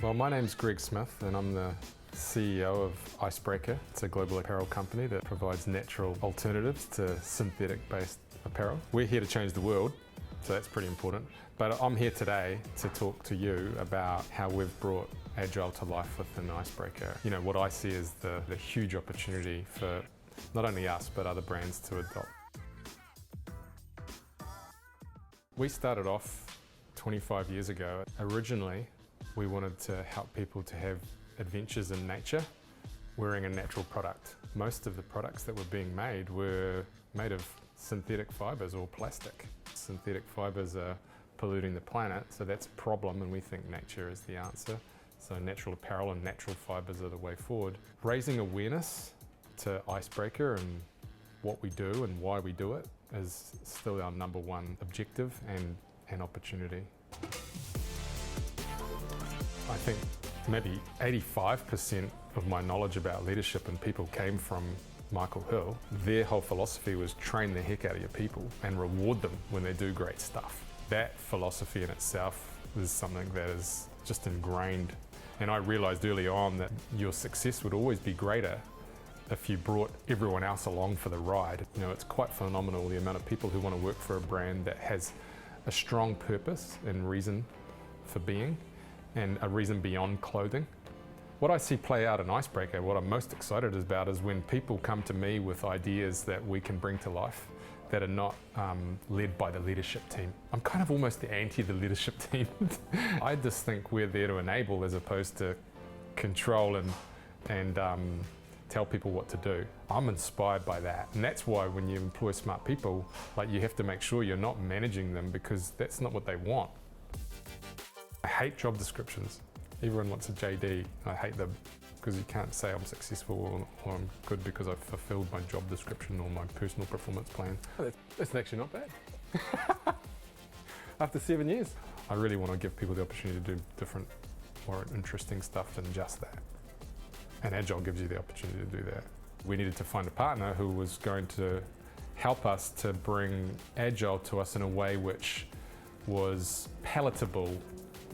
Well, my name's Greg Smith and I'm the CEO of Icebreaker. It's a global apparel company that provides natural alternatives to synthetic-based apparel. We're here to change the world, so that's pretty important. But I'm here today to talk to you about how we've brought Agile to life within Icebreaker. You know, what I see is the huge opportunity for not only us, but other brands to adopt. We started off 25 years ago. Originally, we wanted to help people to have adventures in nature wearing a natural product. Most of the products that were being made were made of synthetic fibers or plastic. Synthetic fibers are polluting the planet, so that's a problem, and we think nature is the answer. So natural apparel and natural fibers are the way forward. Raising awareness to Icebreaker and what we do and why we do it is still our number one objective and an opportunity. I think maybe 85% of my knowledge about leadership and people came from Michael Hill. Their whole philosophy was train the heck out of your people and reward them when they do great stuff. That philosophy in itself is something that is just ingrained. And I realized early on that your success would always be greater if you brought everyone else along for the ride. You know, it's quite phenomenal the amount of people who want to work for a brand that has a strong purpose and reason for being, and a reason beyond clothing. What I see play out in Icebreaker, what I'm most excited about, is when people come to me with ideas that we can bring to life that are not led by the leadership team. I'm kind of almost the anti the leadership team. I just think we're there to enable as opposed to control and tell people what to do. I'm inspired by that, and that's why when you employ smart people, like, you have to make sure you're not managing them, because that's not what they want. I hate job descriptions. Everyone wants a JD. I hate them because you can't say I'm successful or I'm good because I've fulfilled my job description or my personal performance plan. That's actually not bad. After 7 years. I really want to give people the opportunity to do different, more interesting stuff than just that. And Agile gives you the opportunity to do that. We needed to find a partner who was going to help us to bring Agile to us in a way which was palatable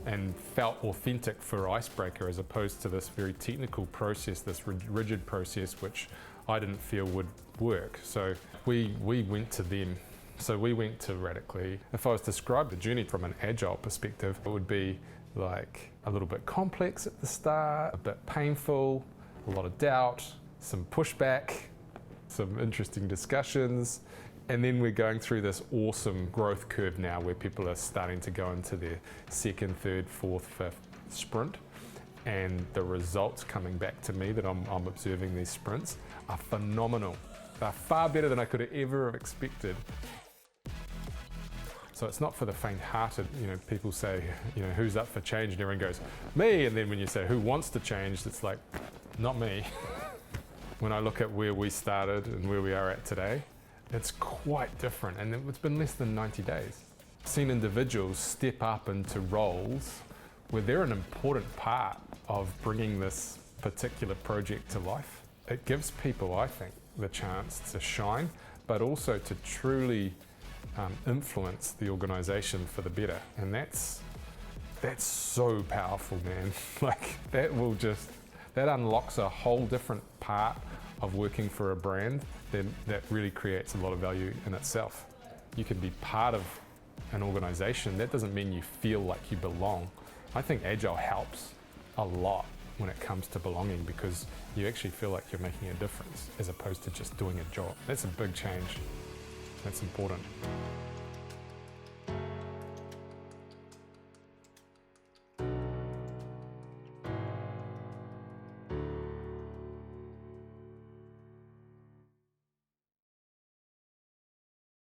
and felt authentic for Icebreaker, as opposed to this very technical process, this rigid process which I didn't feel would work. So we went to them. So we went to Radically. If I was to describe the journey from an Agile perspective, it would be like a little bit complex at the start, a bit painful, a lot of doubt, some pushback, some interesting discussions. And then we're going through this awesome growth curve now where people are starting to go into their second, third, fourth, fifth sprint. And the results coming back to me that I'm observing these sprints are phenomenal. They're far better than I could have ever expected. So it's not for the faint-hearted. You know, people say, you know, who's up for change? And everyone goes, me. And then when you say, who wants to change? It's like, not me. When I look at where we started and where we are at today, it's quite different, and it's been less than 90 days. I've seen individuals step up into roles where they're an important part of bringing this particular project to life. It gives people, I think, the chance to shine, but also to truly influence the organization for the better. And that's so powerful, man. Like, that unlocks a whole different part of working for a brand that really creates a lot of value in itself. You can be part of an organization. That doesn't mean you feel like you belong. I think Agile helps a lot when it comes to belonging, because you actually feel like you're making a difference as opposed to just doing a job. That's a big change. That's important.